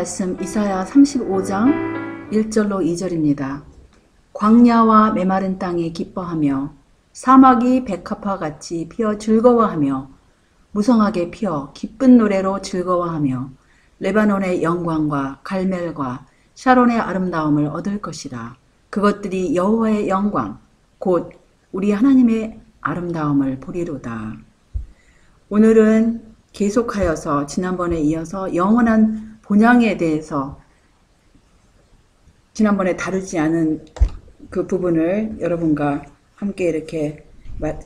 말씀 이사야 35장 1절로 2절입니다. 광야와 메마른 땅이 기뻐하며 사막이 백합화 같이 피어 즐거워하며 무성하게 피어 기쁜 노래로 즐거워하며 레바논의 영광과 갈멜과 샤론의 아름다움을 얻을 것이라. 그것들이 여호와의 영광 곧 우리 하나님의 아름다움을 보리로다. 오늘은 계속하여서 지난번에 이어서 영원한 본향에 대해서 지난번에 다루지 않은 그 부분을 여러분과 함께 이렇게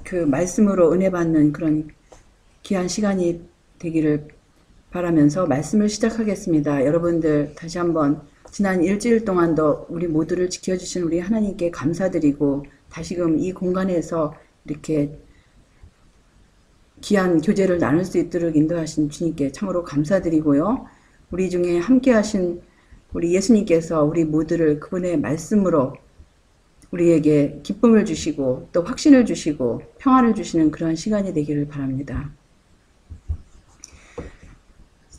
그 말씀으로 은혜 받는 그런 귀한 시간이 되기를 바라면서 말씀을 시작하겠습니다. 여러분들 다시 한번 지난 일주일 동안도 우리 모두를 지켜주신 우리 하나님께 감사드리고 다시금 이 공간에서 이렇게 귀한 교제를 나눌 수 있도록 인도하신 주님께 참으로 감사드리고요. 우리 중에 함께 하신 우리 예수님께서 우리 모두를 그분의 말씀으로 우리에게 기쁨을 주시고 또 확신을 주시고 평안을 주시는 그런 시간이 되기를 바랍니다.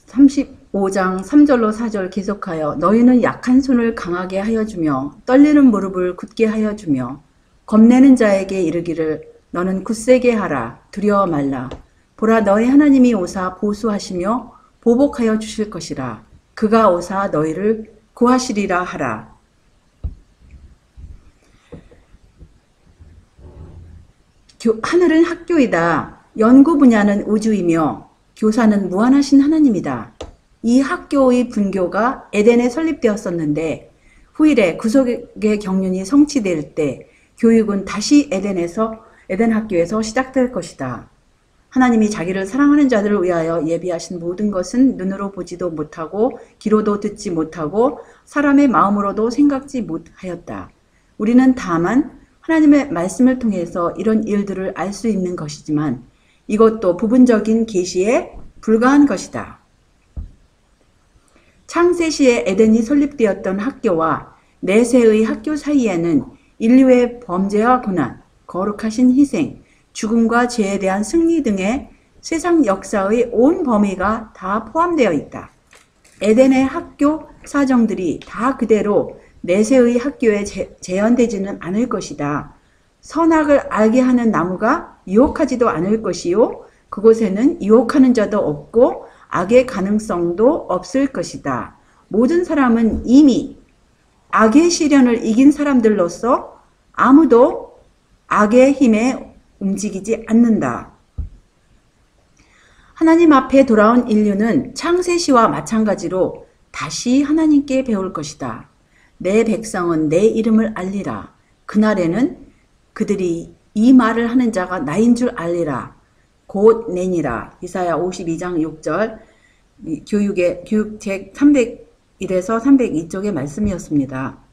35장 3절로 4절 계속하여 너희는 약한 손을 강하게 하여 주며 떨리는 무릎을 굳게 하여 주며 겁내는 자에게 이르기를 너는 굳세게 하라 두려워 말라. 보라 너희 하나님이 오사 보수하시며 보복하여 주실 것이라. 그가 오사 너희를 구하시리라 하라. 하늘은 학교이다. 연구 분야는 우주이며 교사는 무한하신 하나님이다. 이 학교의 분교가 에덴에 설립되었었는데 후일에 구속의 경륜이 성취될 때 교육은 다시 에덴 학교에서 시작될 것이다. 하나님이 자기를 사랑하는 자들을 위하여 예비하신 모든 것은 눈으로 보지도 못하고 귀로도 듣지 못하고 사람의 마음으로도 생각지 못하였다. 우리는 다만 하나님의 말씀을 통해서 이런 일들을 알 수 있는 것이지만 이것도 부분적인 계시에 불과한 것이다. 창세시에 에덴이 설립되었던 학교와 내세의 학교 사이에는 인류의 범죄와 고난, 거룩하신 희생, 죽음과 죄에 대한 승리 등의 세상 역사의 온 범위가 다 포함되어 있다. 에덴의 학교 사정들이 다 그대로 내세의 학교에 재현되지는 않을 것이다. 선악을 알게 하는 나무가 유혹하지도 않을 것이요 그곳에는 유혹하는 자도 없고 악의 가능성도 없을 것이다. 모든 사람은 이미 악의 시련을 이긴 사람들로서 아무도 악의 힘에 움직이지 않는다. 하나님 앞에 돌아온 인류는 창세시와 마찬가지로 다시 하나님께 배울 것이다. 내 백성은 내 이름을 알리라. 그날에는 그들이 이 말을 하는 자가 나인 줄 알리라. 곧 내니라. 이사야 52장 6절 교육책 301에서 302쪽의 말씀이었습니다.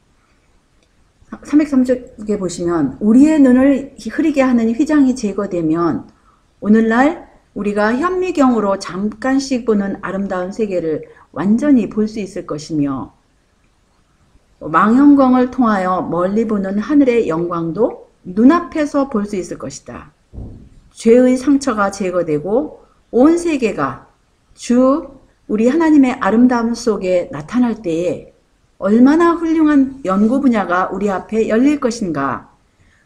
303쪽에 보시면 우리의 눈을 흐리게 하는 휘장이 제거되면 오늘날 우리가 현미경으로 잠깐씩 보는 아름다운 세계를 완전히 볼 수 있을 것이며 망원경을 통하여 멀리 보는 하늘의 영광도 눈앞에서 볼 수 있을 것이다. 죄의 상처가 제거되고 온 세계가 우리 하나님의 아름다움 속에 나타날 때에 얼마나 훌륭한 연구 분야가 우리 앞에 열릴 것인가.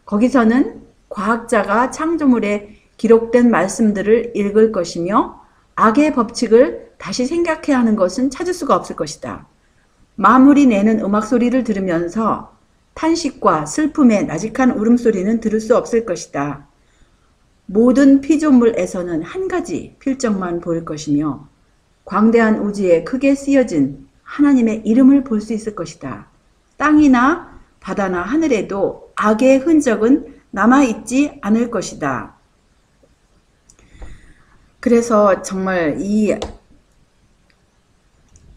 거기서는 과학자가 창조물에 기록된 말씀들을 읽을 것이며 악의 법칙을 다시 생각해야 하는 것은 찾을 수가 없을 것이다. 마물이 내는 음악 소리를 들으면서 탄식과 슬픔의 나직한 울음소리는 들을 수 없을 것이다. 모든 피조물에서는 한 가지 필적만 보일 것이며 광대한 우주에 크게 쓰여진 하나님의 이름을 볼 수 있을 것이다. 땅이나 바다나 하늘에도 악의 흔적은 남아있지 않을 것이다. 그래서 정말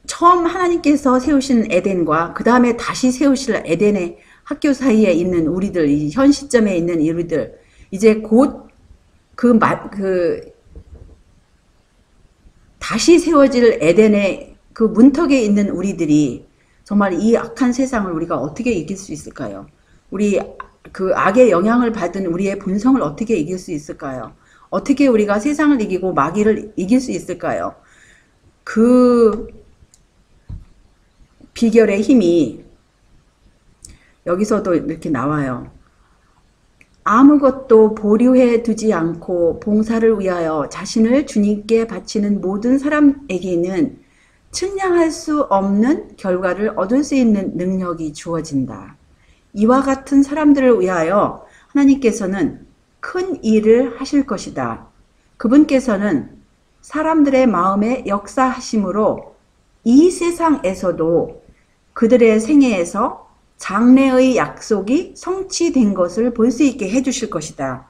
처음 하나님께서 세우신 에덴과 그 다음에 다시 세우실 에덴의 학교 사이에 있는 우리들, 이 현 시점에 있는 우리들, 이제 곧 다시 세워질 에덴의 그 문턱에 있는 우리들이 정말 이 악한 세상을 우리가 어떻게 이길 수 있을까요? 우리 그 악의 영향을 받은 우리의 본성을 어떻게 이길 수 있을까요? 어떻게 우리가 세상을 이기고 마귀를 이길 수 있을까요? 비결의 힘이 여기서도 이렇게 나와요. 아무것도 보류해 두지 않고 봉사를 위하여 자신을 주님께 바치는 모든 사람에게는 측량할 수 없는 결과를 얻을 수 있는 능력이 주어진다. 이와 같은 사람들을 위하여 하나님께서는 큰 일을 하실 것이다. 그분께서는 사람들의 마음에 역사하심으로 이 세상에서도 그들의 생애에서 장래의 약속이 성취된 것을 볼 수 있게 해주실 것이다.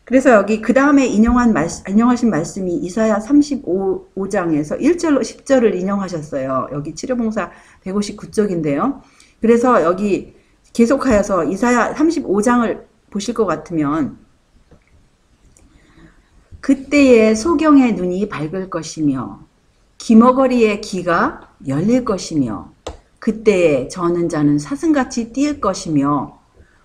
그래서 여기 그 다음에 인용하신 말씀이 이사야 35장에서 1절로 10절을 인용하셨어요. 여기 치료봉사 159쪽인데요. 그래서 여기 계속하여서 이사야 35장을 보실 것 같으면 그때의 소경의 눈이 밝을 것이며 기머거리의 귀가 열릴 것이며 그때에 저는 자는 사슴같이 뛸 것이며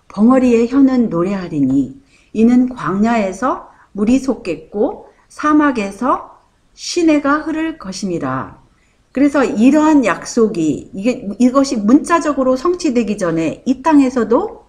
벙어리의 혀는 노래하리니 이는 광야에서 물이 솟겠고 사막에서 시내가 흐를 것임이라. 그래서 이러한 약속이 이것이 문자적으로 성취되기 전에 이 땅에서도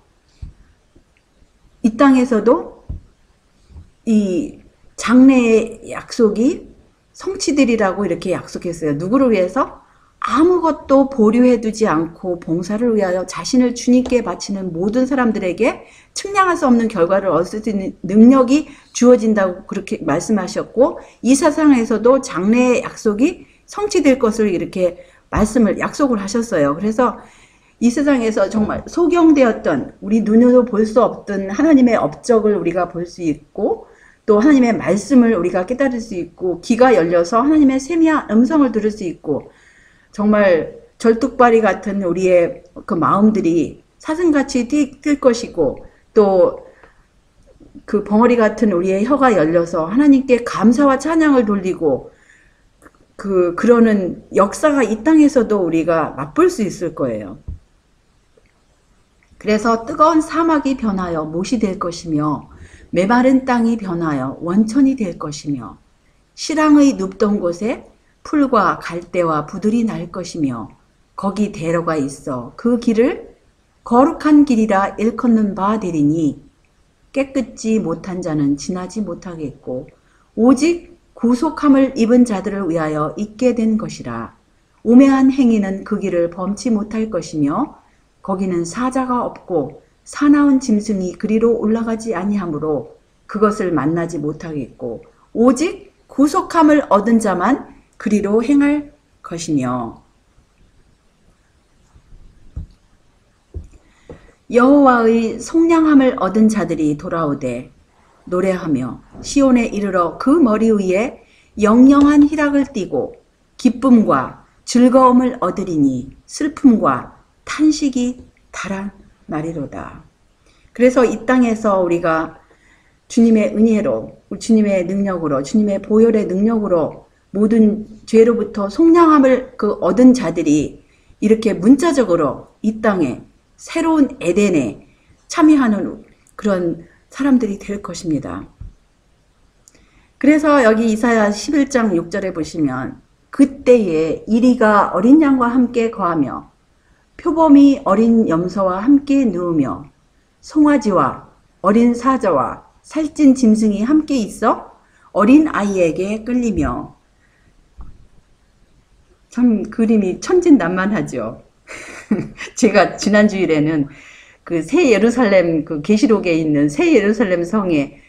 이 장래의 약속이 성취되리라고 이렇게 약속했어요. 누구를 위해서? 아무것도 보류해 두지 않고 봉사를 위하여 자신을 주님께 바치는 모든 사람들에게 측량할 수 없는 결과를 얻을 수 있는 능력이 주어진다고 그렇게 말씀하셨고, 이 세상에서도 장래의 약속이 성취될 것을 이렇게 약속을 하셨어요. 그래서 이 세상에서 정말 소경되었던, 우리 눈으로 볼 수 없던 하나님의 업적을 우리가 볼 수 있고, 또 하나님의 말씀을 우리가 깨달을 수 있고, 귀가 열려서 하나님의 세미한 음성을 들을 수 있고, 정말 절뚝발이 같은 우리의 그 마음들이 사슴같이 뛸 것이고, 또 그 벙어리 같은 우리의 혀가 열려서 하나님께 감사와 찬양을 돌리고, 그러는 역사가 이 땅에서도 우리가 맛볼 수 있을 거예요. 그래서 뜨거운 사막이 변하여 못이 될 것이며, 메마른 땅이 변하여 원천이 될 것이며, 실황의 눕던 곳에 풀과 갈대와 부들이 날 것이며, 거기 대로가 있어 그 길을 거룩한 길이라 일컫는 바 되리니, 깨끗지 못한 자는 지나지 못하겠고 오직 구속함을 입은 자들을 위하여 있게 된 것이라. 우매한 행위는 그 길을 범치 못할 것이며 거기는 사자가 없고 사나운 짐승이 그리로 올라가지 아니하므로 그것을 만나지 못하겠고 오직 구속함을 얻은 자만 그리로 행할 것이며, 여호와의 속량함을 얻은 자들이 돌아오되 노래하며 시온에 이르러 그 머리 위에 영영한 희락을 띠고 기쁨과 즐거움을 얻으리니 슬픔과 탄식이 달아나리로다. 그래서 이 땅에서 우리가 주님의 은혜로, 주님의 능력으로, 주님의 보혈의 능력으로 모든 죄로부터 속량함을 얻은 자들이 이렇게 문자적으로 이 땅에 새로운 에덴에 참여하는 그런 사람들이 될 것입니다. 그래서 여기 이사야 11장 6절에 보시면 그때에 이리가 어린 양과 함께 거하며 표범이 어린 염소와 함께 누우며 송아지와 어린 사자와 살찐 짐승이 함께 있어 어린 아이에게 끌리며. 참 그림이 천진난만하죠. 제가 지난 주일에는 그 새 예루살렘, 그 계시록에 있는 새 예루살렘 성에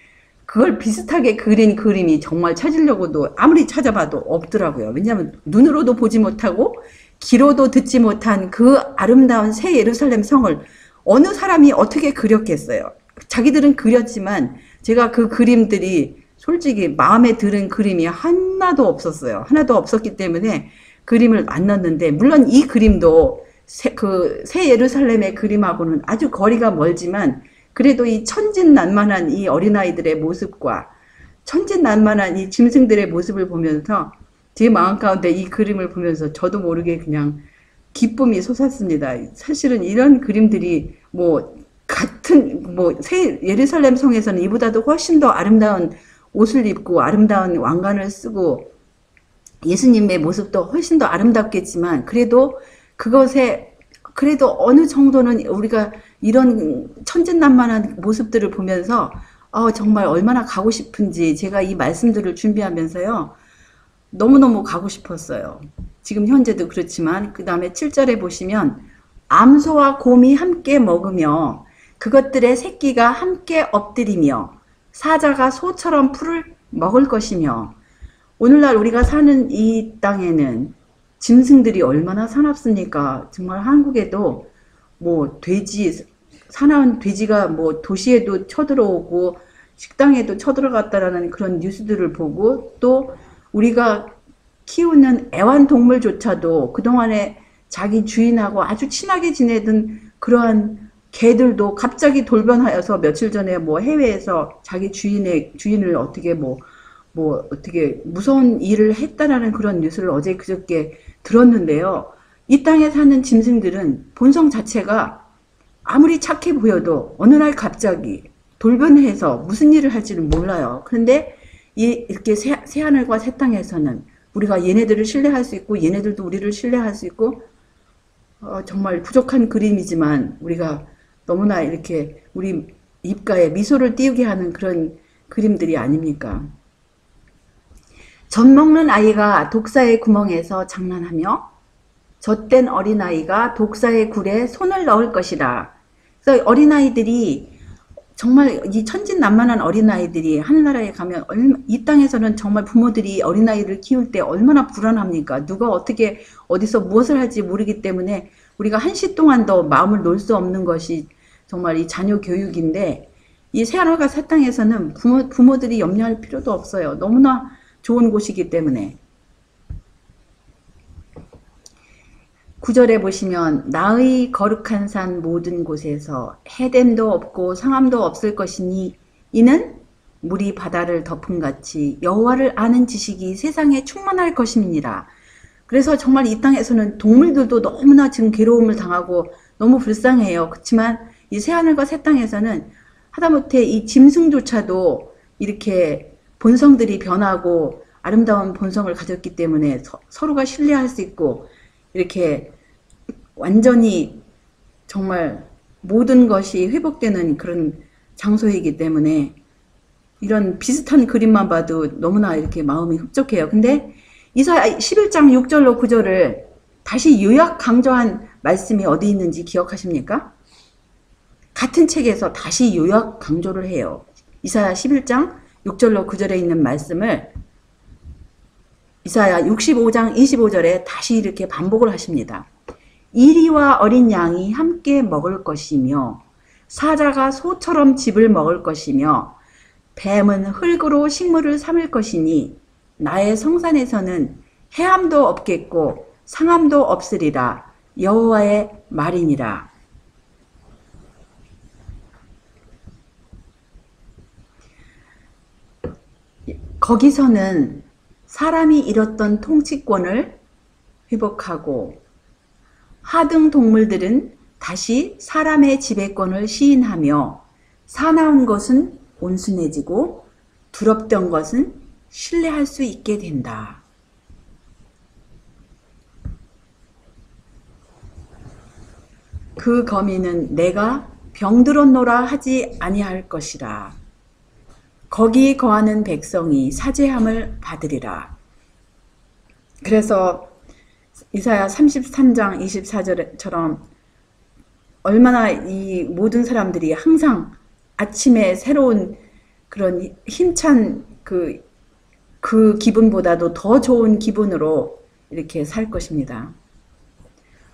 그걸 비슷하게 그린 그림이 정말 찾으려고도 아무리 찾아봐도 없더라고요. 왜냐하면 눈으로도 보지 못하고 귀로도 듣지 못한 그 아름다운 새 예루살렘 성을 어느 사람이 어떻게 그렸겠어요. 자기들은 그렸지만 제가 그 그림들이 솔직히 마음에 드는 그림이 하나도 없었어요. 하나도 없었기 때문에 그림을 안 넣었는데, 물론 이 그림도 새 예루살렘의 그림하고는 아주 거리가 멀지만 그래도 이 천진난만한 이 어린아이들의 모습과 천진난만한 이 짐승들의 모습을 보면서 제 마음 가운데 이 그림을 보면서 저도 모르게 그냥 기쁨이 솟았습니다. 사실은 이런 그림들이 새 예루살렘 성에서는 이보다도 훨씬 더 아름다운 옷을 입고 아름다운 왕관을 쓰고 예수님의 모습도 훨씬 더 아름답겠지만 그래도 그것에 그래도 어느 정도는 우리가 이런 천진난만한 모습들을 보면서 정말 얼마나 가고 싶은지 제가 이 말씀들을 준비하면서요. 너무너무 가고 싶었어요. 지금 현재도 그렇지만 그 다음에 7절에 보시면 암소와 곰이 함께 먹으며 그것들의 새끼가 함께 엎드리며 사자가 소처럼 풀을 먹을 것이며 오늘날 우리가 사는 이 땅에는 짐승들이 얼마나 사납습니까? 정말 한국에도 뭐 돼지, 사나운 돼지가 뭐 도시에도 쳐들어오고 식당에도 쳐들어갔다라는 그런 뉴스들을 보고 또 우리가 키우는 애완동물조차도 그동안에 자기 주인하고 아주 친하게 지내던 그러한 개들도 갑자기 돌변하여서 며칠 전에 뭐 해외에서 자기 주인을 어떻게 어떻게 무서운 일을 했다라는 그런 뉴스를 어제 그저께 들었는데요. 이 땅에 사는 짐승들은 본성 자체가 아무리 착해 보여도 어느 날 갑자기 돌변해서 무슨 일을 할지는 몰라요. 그런데 이렇게 새하늘과 새 땅에서는 우리가 얘네들을 신뢰할 수 있고 얘네들도 우리를 신뢰할 수 있고 정말 부족한 그림이지만 우리가 너무나 이렇게 우리 입가에 미소를 띄우게 하는 그런 그림들이 아닙니까? 젖 먹는 아이가 독사의 구멍에서 장난하며 젖된 어린아이가 독사의 굴에 손을 넣을 것이다. 그래서 어린아이들이 정말 이 천진난만한 어린아이들이 하늘나라에 가면 이 땅에서는 정말 부모들이 어린아이를 키울 때 얼마나 불안합니까? 누가 어떻게 어디서 무엇을 할지 모르기 때문에 우리가 한시 동안도 마음을 놓을 수 없는 것이 정말 이 자녀 교육인데 이 새하늘과 새 땅에서는 부모들이 염려할 필요도 없어요. 너무나 좋은 곳이기 때문에. 9절에 보시면 나의 거룩한 산 모든 곳에서 해됨도 없고 상함도 없을 것이니 이는 물이 바다를 덮음같이 여호와를 아는 지식이 세상에 충만할 것입니다. 그래서 정말 이 땅에서는 동물들도 너무나 지금 괴로움을 당하고 너무 불쌍해요. 그렇지만 이 새하늘과 새 땅에서는 하다못해 이 짐승조차도 이렇게 본성들이 변하고 아름다운 본성을 가졌기 때문에 서로가 신뢰할 수 있고 이렇게 완전히 정말 모든 것이 회복되는 그런 장소이기 때문에 이런 비슷한 그림만 봐도 너무나 이렇게 마음이 흡족해요. 근데 이사야 11장 6절로 9절을 다시 요약 강조한 말씀이 어디 있는지 기억하십니까? 같은 책에서 다시 요약 강조를 해요. 이사야 11장 6절로 9절에 있는 말씀을 이사야 65장 25절에 다시 이렇게 반복을 하십니다. 이리와 어린 양이 함께 먹을 것이며 사자가 소처럼 즙을 먹을 것이며 뱀은 흙으로 식물을 삼을 것이니 나의 성산에서는 해함도 없겠고 상함도 없으리라 여호와의 말이니라. 거기서는 사람이 잃었던 통치권을 회복하고 하등 동물들은 다시 사람의 지배권을 시인하며 사나운 것은 온순해지고 두렵던 것은 신뢰할 수 있게 된다. 그 거미는 내가 병들었노라 하지 아니할 것이라. 거기 거하는 백성이 사죄함을 받으리라. 그래서 이사야 33장 24절처럼 얼마나 이 모든 사람들이 항상 아침에 새로운 그런 힘찬 그 기분보다도 더 좋은 기분으로 이렇게 살 것입니다.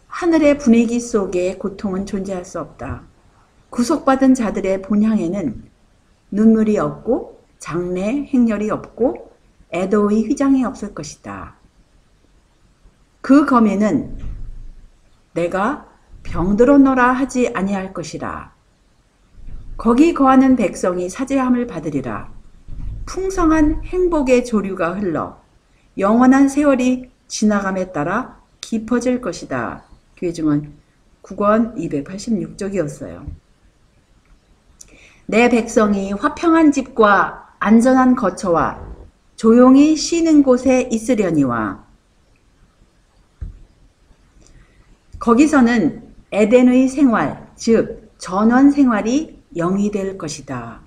하늘의 분위기 속에 고통은 존재할 수 없다. 구속받은 자들의 본향에는 눈물이 없고 장래 행렬이 없고 애도의 휘장이 없을 것이다. 그 검에는 내가 병들었노라 하지 아니할 것이라. 거기 거하는 백성이 사죄함을 받으리라. 풍성한 행복의 조류가 흘러 영원한 세월이 지나감에 따라 깊어질 것이다. 교회증언 9권 286쪽이었어요. 내 백성이 화평한 집과 안전한 거처와 조용히 쉬는 곳에 있으려니와 거기서는 에덴의 생활, 즉 전원 생활이 영이 될 것이다.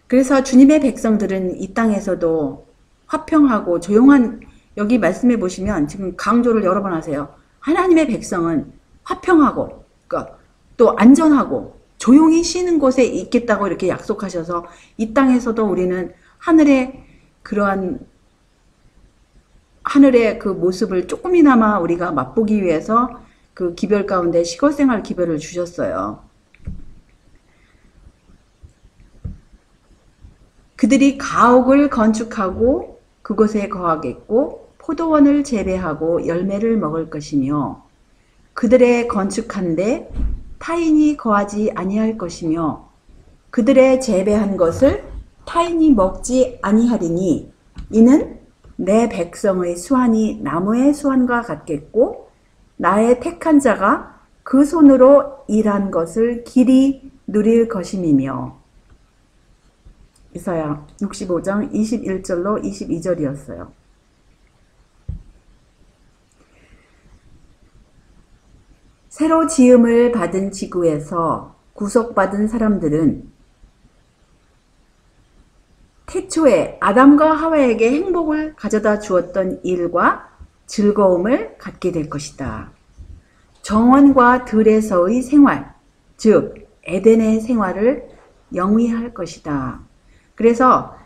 그래서 주님의 백성들은 이 땅에서도 화평하고 조용한, 여기 말씀해 보시면 지금 강조를 여러 번 하세요. 하나님의 백성은 화평하고, 그러니까 또 안전하고 조용히 쉬는 곳에 있겠다고 이렇게 약속하셔서 이 땅에서도 우리는 하늘의 그 모습을 조금이나마 우리가 맛보기 위해서 그 기별 가운데 시골생활 기별을 주셨어요. 그들이 가옥을 건축하고 그곳에 거하겠고 포도원을 재배하고 열매를 먹을 것이며 그들의 건축한데 타인이 거하지 아니할 것이며 그들의 재배한 것을 타인이 먹지 아니하리니 이는 내 백성의 수완이 나무의 수완과 같겠고 나의 택한 자가 그 손으로 일한 것을 길이 누릴 것임이며. 이사야 65장 21절로 22절이었어요. 새로 지음을 받은 지구에서 구속받은 사람들은 태초에 아담과 하와에게 행복을 가져다 주었던 일과 즐거움을 갖게 될 것이다. 정원과 들에서의 생활, 즉 에덴의 생활을 영위할 것이다. 그래서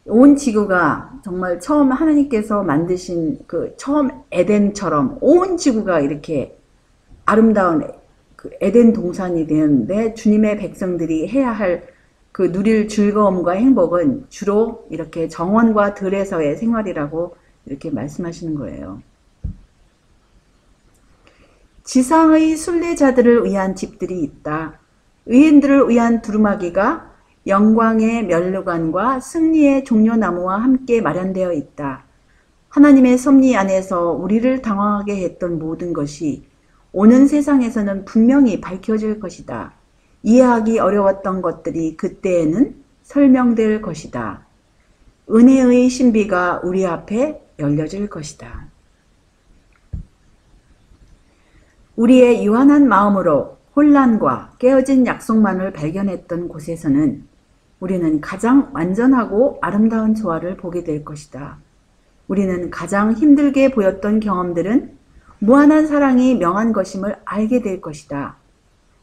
온 지구가 정말 처음 하나님께서 만드신 그 처음 에덴처럼 온 지구가 이렇게 아름다운 그 에덴 동산이 되었는데 주님의 백성들이 해야 할 그 누릴 즐거움과 행복은 주로 이렇게 정원과 들에서의 생활이라고 이렇게 말씀하시는 거예요. 지상의 순례자들을 위한 집들이 있다. 의인들을 위한 두루마기가 영광의 면류관과 승리의 종려나무와 함께 마련되어 있다. 하나님의 섭리 안에서 우리를 당황하게 했던 모든 것이 오는 세상에서는 분명히 밝혀질 것이다. 이해하기 어려웠던 것들이 그때에는 설명될 것이다. 은혜의 신비가 우리 앞에 열려질 것이다. 우리의 유한한 마음으로 혼란과 깨어진 약속만을 발견했던 곳에서는 우리는 가장 완전하고 아름다운 조화를 보게 될 것이다. 우리는 가장 힘들게 보였던 경험들은 무한한 사랑이 명한 것임을 알게 될 것이다.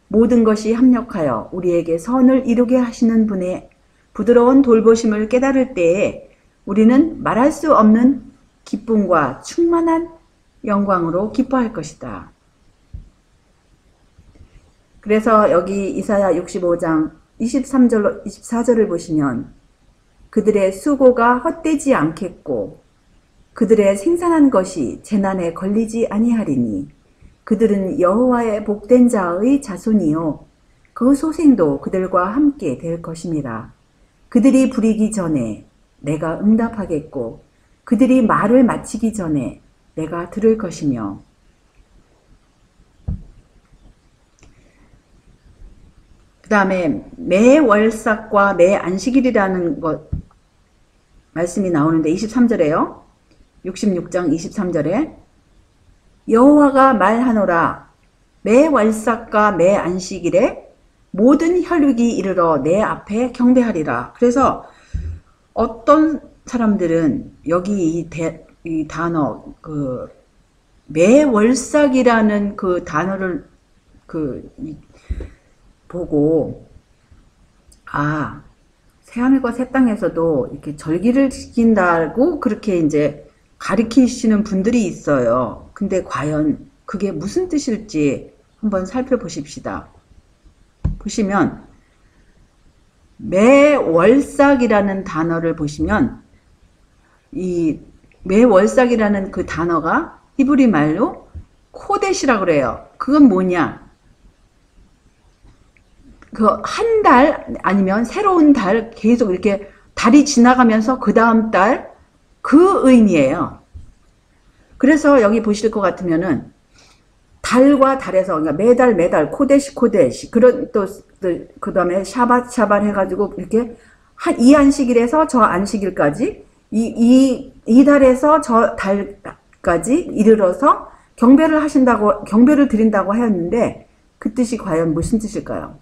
모든 것이 합력하여 우리에게 선을 이루게 하시는 분의 부드러운 돌보심을 깨달을 때에 우리는 말할 수 없는 기쁨과 충만한 영광으로 기뻐할 것이다. 그래서 여기 이사야 65장 23절로 24절을 보시면 그들의 수고가 헛되지 않겠고 그들의 생산한 것이 재난에 걸리지 아니하리니 그들은 여호와의 복된 자의 자손이요 그 소생도 그들과 함께 될 것입니다. 그들이 부리기 전에 내가 응답하겠고 그들이 말을 마치기 전에 내가 들을 것이며. 그 다음에 매 월삭과 매 안식일이라는 것 말씀이 나오는데 23절에요. 66장 23절에 여호와가 말하노라 매 월삭과 매 안식일에 모든 혈육이 이르러 내 앞에 경배하리라. 그래서 어떤 사람들은 여기 이 단어 매 월삭이라는 그 단어를 보고 새하늘과 새 땅에서도 이렇게 절기를 지킨다고 그렇게 이제 가리키시는 분들이 있어요. 근데 과연 그게 무슨 뜻일지 한번 살펴보십시다. 보시면 매월삭이라는 단어를 보시면 이 매월삭이라는 그 단어가 히브리 말로 코데시라고 그래요. 그건 뭐냐? 그 한 달 아니면 새로운 달 계속 이렇게 달이 지나가면서 그 다음 달 그 의미예요. 그래서 여기 보실 것 같으면은 달과 달에서 그러니까 매달 코데시 그런 또 그 다음에 샤밧 해가지고 이렇게 이 안식일에서 저 안식일까지 이 달에서 저 달까지 이르러서 경배를 드린다고 하였는데 그 뜻이 과연 무슨 뜻일까요?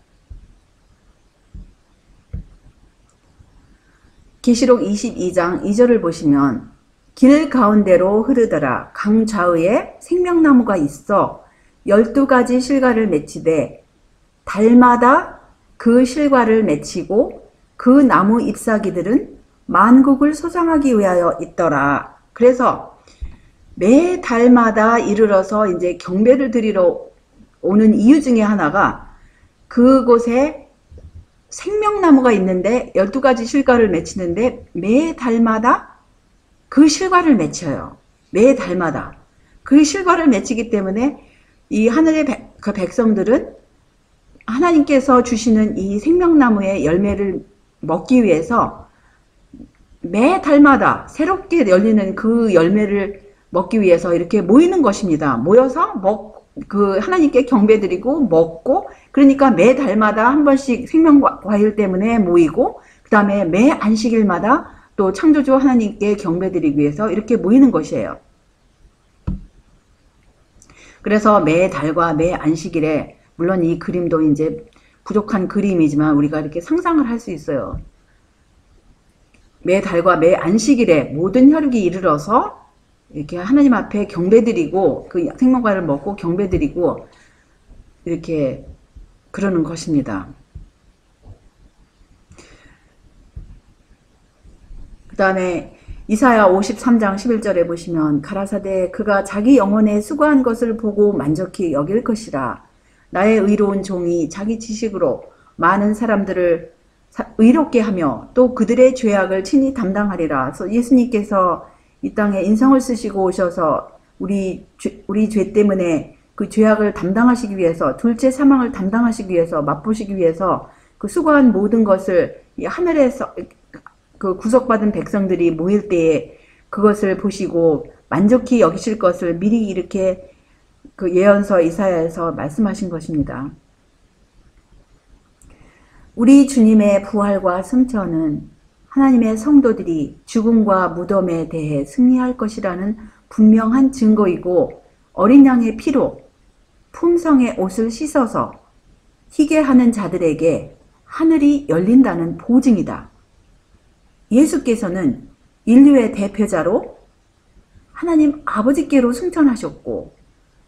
계시록 22장 2절을 보시면 길 가운데로 흐르더라 강 좌우에 생명나무가 있어 12가지 실과를 맺히되 달마다 그 실과를 맺히고 그 나무 잎사귀들은 만국을 소장하기 위하여 있더라. 그래서 매 달마다 이르러서 이제 경배를 드리러 오는 이유 중에 하나가 그곳에 생명나무가 있는데 12가지 실과를 맺히는데 매 달마다 그 실과를 맺혀요. 매 달마다. 그 실과를 맺히기 때문에 이 하늘의 그 백성들은 하나님께서 주시는 이 생명나무의 열매를 먹기 위해서 매 달마다 새롭게 열리는 그 열매를 먹기 위해서 이렇게 모이는 것입니다. 모여서 하나님께 경배드리고 먹고, 그러니까 매 달마다 한 번씩 생명과일 때문에 모이고, 그 다음에 매 안식일마다 또 창조주 하나님께 경배드리기 위해서 이렇게 모이는 것이에요. 그래서 매 달과 매 안식일에, 물론 이 그림도 이제 부족한 그림이지만 우리가 이렇게 상상을 할 수 있어요. 매 달과 매 안식일에 모든 혈육이 이르러서 이렇게 하나님 앞에 경배드리고 그 생명과를 먹고 경배드리고 이렇게 그러는 것입니다. 그 다음에 이사야 53장 11절에 보시면 가라사대 그가 자기 영혼에 수고한 것을 보고 만족히 여길 것이라. 나의 의로운 종이 자기 지식으로 많은 사람들을 의롭게 하며 또 그들의 죄악을 친히 담당하리라. 그래서 예수님께서 이 땅에 인성을 쓰시고 오셔서 우리 죄 때문에 그 죄악을 담당하시기 위해서, 둘째 사망을 담당하시기 위해서, 맛보시기 위해서 그 수고한 모든 것을 이 하늘에서 그 구속받은 백성들이 모일 때에 그것을 보시고 만족히 여기실 것을 미리 이렇게 그 예언서 이사야에서 말씀하신 것입니다. 우리 주님의 부활과 승천은 하나님의 성도들이 죽음과 무덤에 대해 승리할 것이라는 분명한 증거이고, 어린 양의 피로 품성의 옷을 씻어서 희게 하는 자들에게 하늘이 열린다는 보증이다. 예수께서는 인류의 대표자로 하나님 아버지께로 승천하셨고,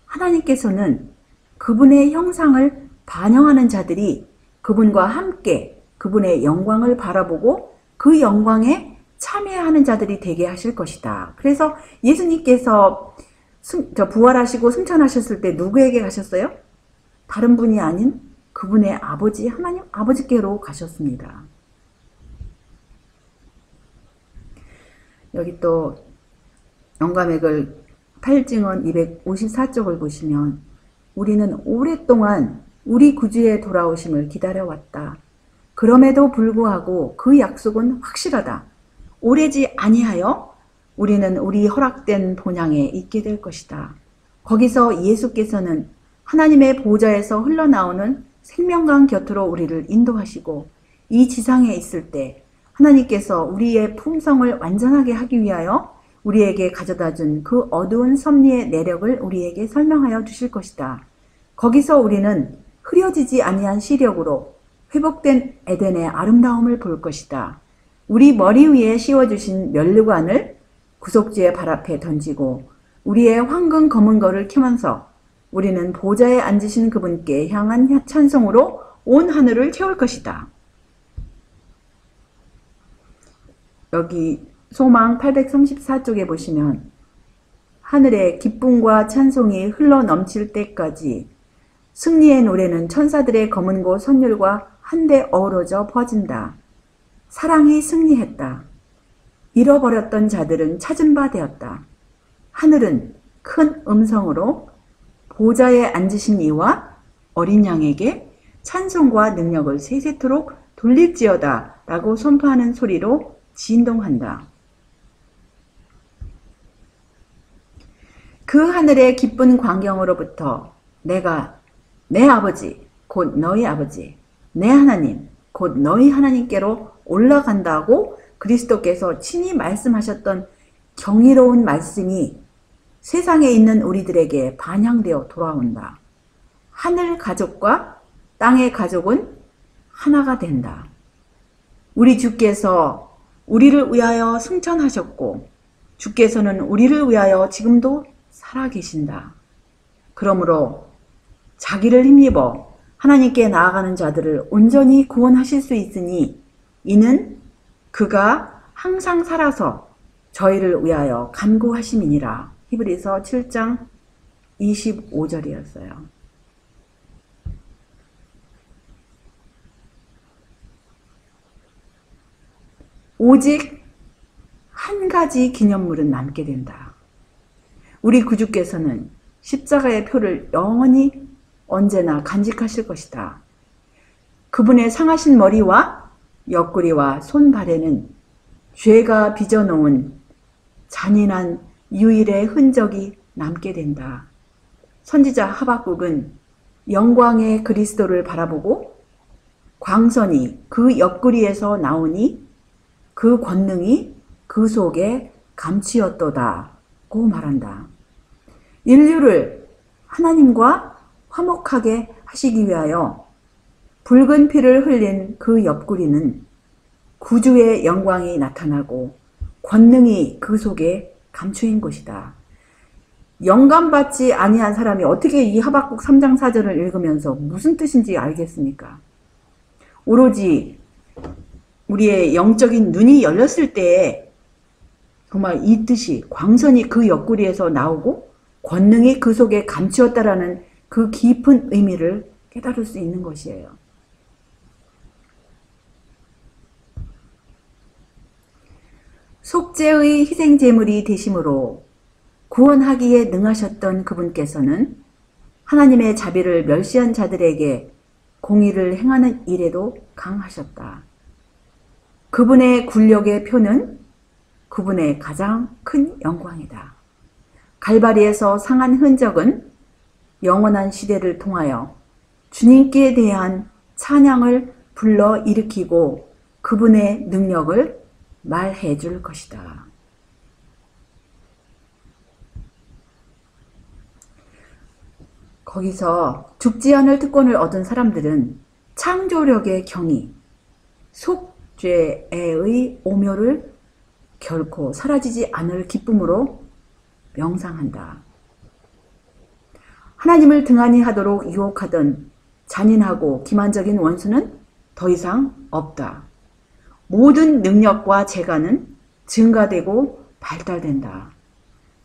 하나님께서는 그분의 형상을 반영하는 자들이 그분과 함께 그분의 영광을 바라보고 그 영광에 참여하는 자들이 되게 하실 것이다. 그래서 예수님께서 부활하시고 승천하셨을 때 누구에게 가셨어요? 다른 분이 아닌 그분의 아버지, 하나님 아버지께로 가셨습니다. 여기 또 영감의 글 8증언 254쪽을 보시면 우리는 오랫동안 우리 구주의 돌아오심을 기다려왔다. 그럼에도 불구하고 그 약속은 확실하다. 오래지 아니하여 우리는 우리 허락된 본향에 있게 될 것이다. 거기서 예수께서는 하나님의 보좌에서 흘러나오는 생명강 곁으로 우리를 인도하시고 이 지상에 있을 때 하나님께서 우리의 품성을 완전하게 하기 위하여 우리에게 가져다 준 그 어두운 섭리의 내력을 우리에게 설명하여 주실 것이다. 거기서 우리는 흐려지지 아니한 시력으로 회복된 에덴의 아름다움을 볼 것이다. 우리 머리 위에 씌워주신 면류관을 구속주의 발 앞에 던지고 우리의 황금 검은 거를 켜면서 우리는 보좌에 앉으신 그분께 향한 찬송으로 온 하늘을 채울 것이다. 여기 소망 834쪽에 보시면 하늘에 기쁨과 찬송이 흘러 넘칠 때까지 승리의 노래는 천사들의 검은 고 선율과 한데 어우러져 퍼진다. 사랑이 승리했다. 잃어버렸던 자들은 찾은 바 되었다. 하늘은 큰 음성으로 보좌에 앉으신 이와 어린 양에게 찬송과 능력을 세세토록 돌릴지어다 라고 선포하는 소리로 진동한다. 그 하늘의 기쁜 광경으로부터 내가 내 아버지 곧 너희 아버지 내 하나님 곧 너희 하나님께로 올라간다고 그리스도께서 친히 말씀하셨던 경이로운 말씀이 세상에 있는 우리들에게 반영되어 돌아온다. 하늘 가족과 땅의 가족은 하나가 된다. 우리 주께서 우리를 위하여 승천하셨고 주께서는 우리를 위하여 지금도 살아계신다. 그러므로 자기를 힘입어 하나님께 나아가는 자들을 온전히 구원하실 수 있으니 이는 그가 항상 살아서 저희를 위하여 간구하심이니라. 히브리서 7장 25절이었어요. 오직 한 가지 기념물은 남게 된다. 우리 구주께서는 십자가의 표를 영원히 언제나 간직하실 것이다. 그분의 상하신 머리와 옆구리와 손발에는 죄가 빚어놓은 잔인한 유일의 흔적이 남게 된다. 선지자 하박국은 영광의 그리스도를 바라보고 광선이 그 옆구리에서 나오니 그 권능이 그 속에 감추었도다고 말한다. 인류를 하나님과 화목하게 하시기 위하여 붉은 피를 흘린 그 옆구리는 구주의 영광이 나타나고 권능이 그 속에 감추인 것이다. 영감받지 아니한 사람이 어떻게 이 하박국 3장 4절을 읽으면서 무슨 뜻인지 알겠습니까? 오로지 우리의 영적인 눈이 열렸을 때 정말 이 뜻이 광선이 그 옆구리에서 나오고 권능이 그 속에 감추었다라는 그 깊은 의미를 깨달을 수 있는 것이에요. 속죄의 희생제물이 되심으로 구원하기에 능하셨던 그분께서는 하나님의 자비를 멸시한 자들에게 공의를 행하는 일에도 강하셨다. 그분의 굴력의 표는 그분의 가장 큰 영광이다. 갈바리에서 상한 흔적은 영원한 시대를 통하여 주님께 대한 찬양을 불러일으키고 그분의 능력을 말해 줄 것이다. 거기서 죽지 않을 특권을 얻은 사람들은 창조력의 경이, 속죄의 오묘를 결코 사라지지 않을 기쁨으로 명상한다. 하나님을 등한히 하도록 유혹하던 잔인하고 기만적인 원수는 더 이상 없다. 모든 능력과 재간은 증가되고 발달된다.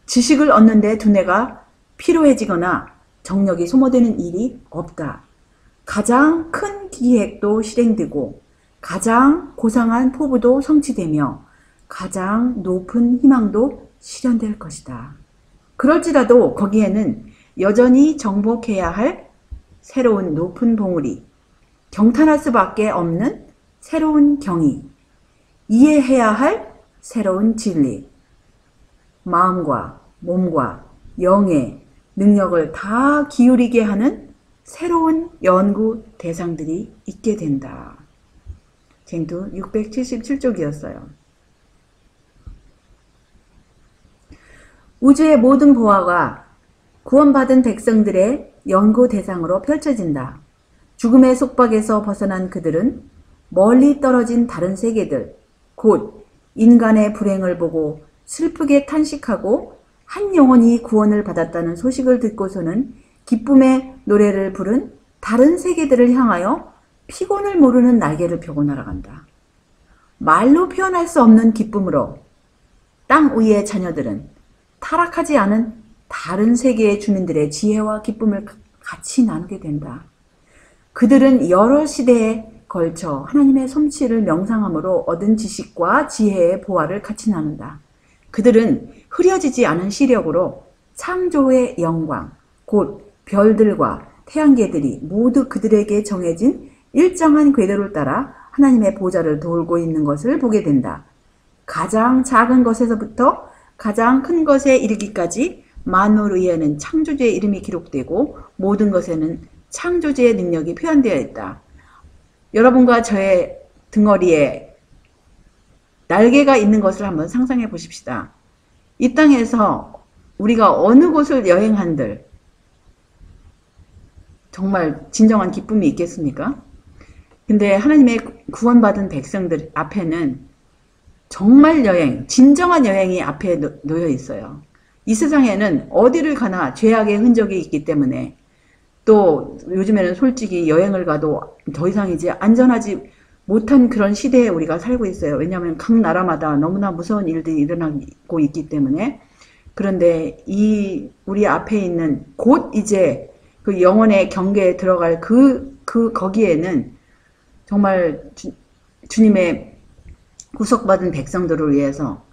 지식을 얻는데 두뇌가 피로해지거나 정력이 소모되는 일이 없다. 가장 큰 기획도 실행되고 가장 고상한 포부도 성취되며 가장 높은 희망도 실현될 것이다. 그럴지라도 거기에는 여전히 정복해야 할 새로운 높은 봉우리, 경탄할 수밖에 없는 새로운 경이, 이해해야 할 새로운 진리, 마음과 몸과 영의 능력을 다 기울이게 하는 새로운 연구 대상들이 있게 된다. 쟁두 677쪽이었어요. 우주의 모든 보화가 구원받은 백성들의 연구 대상으로 펼쳐진다. 죽음의 속박에서 벗어난 그들은 멀리 떨어진 다른 세계들, 곧 인간의 불행을 보고 슬프게 탄식하고 한 영혼이 구원을 받았다는 소식을 듣고서는 기쁨의 노래를 부른 다른 세계들을 향하여 피곤을 모르는 날개를 펴고 날아간다. 말로 표현할 수 없는 기쁨으로 땅 위의 자녀들은 타락하지 않은 다른 세계의 주민들의 지혜와 기쁨을 같이 나누게 된다. 그들은 여러 시대에 걸쳐 하나님의 솜씨를 명상함으로 얻은 지식과 지혜의 보화를 같이 나눈다. 그들은 흐려지지 않은 시력으로 창조의 영광, 곧 별들과 태양계들이 모두 그들에게 정해진 일정한 궤도를 따라 하나님의 보좌를 돌고 있는 것을 보게 된다. 가장 작은 것에서부터 가장 큰 것에 이르기까지 만물 위에는 창조주의 이름이 기록되고 모든 것에는 창조주의 능력이 표현되어 있다. 여러분과 저의 등허리에 날개가 있는 것을 한번 상상해 보십시다. 이 땅에서 우리가 어느 곳을 여행한들 정말 진정한 기쁨이 있겠습니까? 근데 하나님의 구원받은 백성들 앞에는 정말 여행, 진정한 여행이 앞에 놓여 있어요. 이 세상에는 어디를 가나 죄악의 흔적이 있기 때문에, 또 요즘에는 솔직히 여행을 가도 더 이상 이제 안전하지 못한 그런 시대에 우리가 살고 있어요. 왜냐하면 각 나라마다 너무나 무서운 일들이 일어나고 있기 때문에. 그런데 이 우리 앞에 있는 곧 이제 그 영혼의 경계에 들어갈 거기에는 정말 주님의 구속받은 백성들을 위해서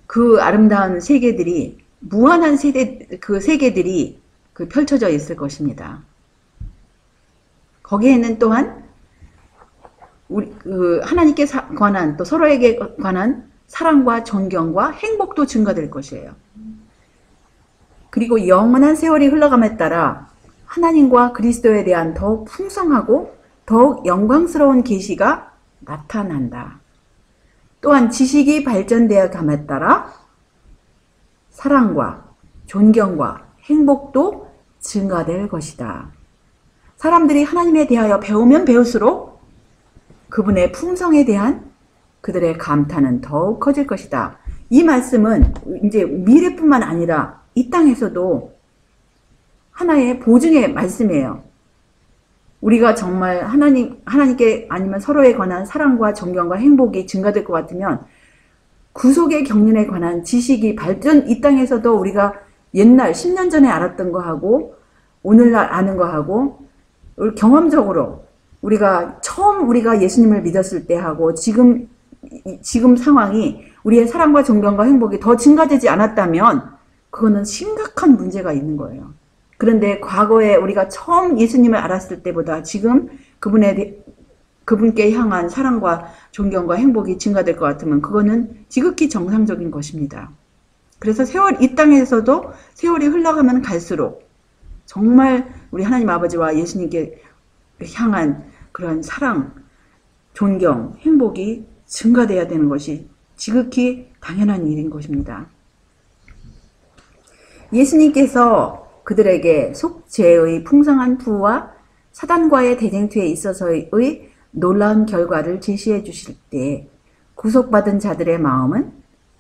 그 아름다운 세계들이, 무한한 세계들이 펼쳐져 있을 것입니다. 거기에는 또한 하나님께 관한, 또 서로에게 관한 사랑과 존경과 행복도 증가될 것이에요. 그리고 영원한 세월이 흘러감에 따라 하나님과 그리스도에 대한 더욱 풍성하고 더욱 영광스러운 계시가 나타난다. 또한 지식이 발전되어 감에 따라 사랑과 존경과 행복도 증가될 것이다. 사람들이 하나님에 대하여 배우면 배울수록 그분의 풍성에 대한 그들의 감탄은 더욱 커질 것이다. 이 말씀은 이제 미래뿐만 아니라 이 땅에서도 하나의 보증의 말씀이에요. 우리가 정말 하나님께 아니면 서로에 관한 사랑과 존경과 행복이 증가될 것 같으면 구속의 경륜에 관한 지식이 이 땅에서도 우리가 옛날 10년 전에 알았던 거하고 오늘날 아는 거하고 경험적으로 우리가 처음 우리가 예수님을 믿었을 때 하고 지금 상황이 우리의 사랑과 존경과 행복이 더 증가되지 않았다면 그거는 심각한 문제가 있는 거예요. 그런데 과거에 우리가 처음 예수님을 알았을 때보다 지금 그분께 향한 사랑과 존경과 행복이 증가될 것 같으면 그거는 지극히 정상적인 것입니다. 그래서 이 땅에서도 세월이 흘러가면 갈수록 정말 우리 하나님 아버지와 예수님께 향한 그런 사랑, 존경, 행복이 증가돼야 되는 것이 지극히 당연한 일인 것입니다. 예수님께서 그들에게 속죄의 풍성한 부와 사단과의 대쟁투에 있어서의 놀라운 결과를 제시해 주실 때 구속받은 자들의 마음은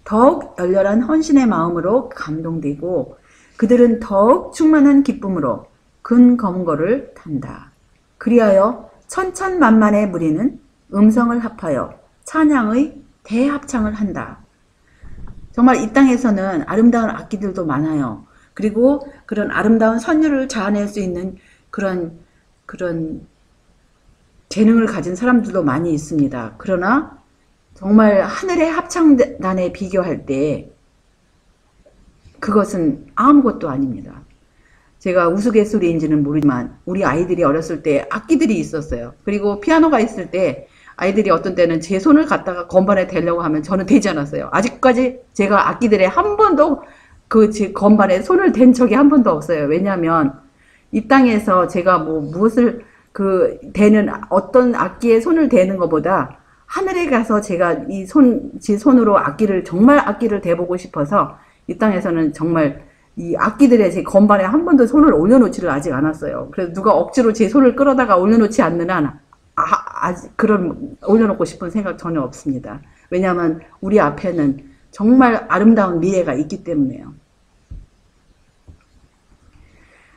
더욱 열렬한 헌신의 마음으로 감동되고 그들은 더욱 충만한 기쁨으로 근검거를 탄다. 그리하여 천천만만의 무리는 음성을 합하여 찬양의 대합창을 한다. 정말 이 땅에서는 아름다운 악기들도 많아요. 그리고 그런 아름다운 선율을 자아낼 수 있는 그런 재능을 가진 사람들도 많이 있습니다. 그러나 정말 하늘의 합창단에 비교할 때 그것은 아무것도 아닙니다. 제가 우스갯소리인지는 모르지만 우리 아이들이 어렸을 때 악기들이 있었어요. 그리고 피아노가 있을 때 아이들이 어떤 때는 제 손을 갖다가 건반에 대려고 하면 저는 되지 않았어요. 아직까지 제가 악기들에 한 번도 제 건반에 손을 댄 적이 한 번도 없어요. 왜냐하면 이 땅에서 제가 무엇을 대는 어떤 악기에 손을 대는 것보다 하늘에 가서 제가 제 손으로 정말 악기를 대보고 싶어서 이 땅에서는 정말 이 악기들의 제 건반에 한 번도 손을 올려놓지를 아직 않았어요. 그래서 누가 억지로 제 손을 끌어다가 올려놓지 않는 한 아직 올려놓고 싶은 생각 전혀 없습니다. 왜냐하면 우리 앞에는 정말 아름다운 미래가 있기 때문에요.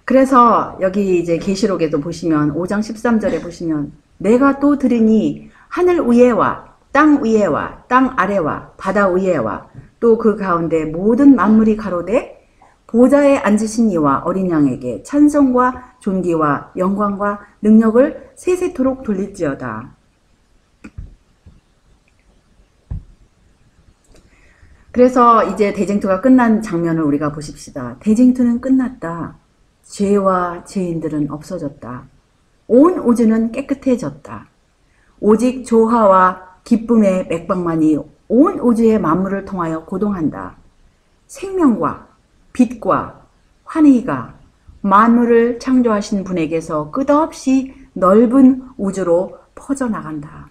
그래서 여기 이제 계시록에도 보시면 5장 13절에 보시면 내가 또 들으니 하늘 위에와 땅 위에와 땅 아래와 바다 위에와 또 그 가운데 모든 만물이 가로되 보좌에 앉으신 이와 어린 양에게 찬송과 존귀와 영광과 능력을 세세토록 돌릴지어다. 그래서 이제 대쟁투가 끝난 장면을 우리가 보십시다. 대쟁투는 끝났다. 죄와 죄인들은 없어졌다. 온 우주는 깨끗해졌다. 오직 조화와 기쁨의 맥박만이 온 우주의 만물을 통하여 고동한다. 생명과 빛과 환희가 만물을 창조하신 분에게서 끝없이 넓은 우주로 퍼져나간다.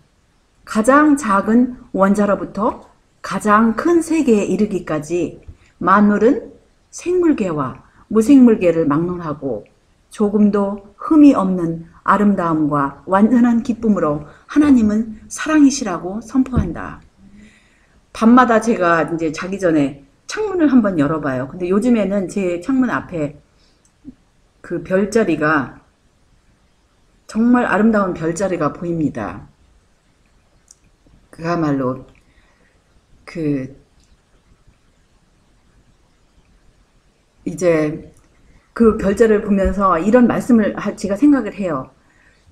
가장 작은 원자로부터 가장 큰 세계에 이르기까지 만물은 생물계와 무생물계를 막론하고 조금도 흠이 없는 아름다움과 완전한 기쁨으로 하나님은 사랑이시라고 선포한다. 밤마다 제가 이제 자기 전에 창문을 한번 열어봐요. 근데 요즘에는 제 창문 앞에 그 별자리가 정말 아름다운 별자리가 보입니다. 그야말로 이제 그 별자리를 보면서 이런 말씀을 제가 생각을 해요.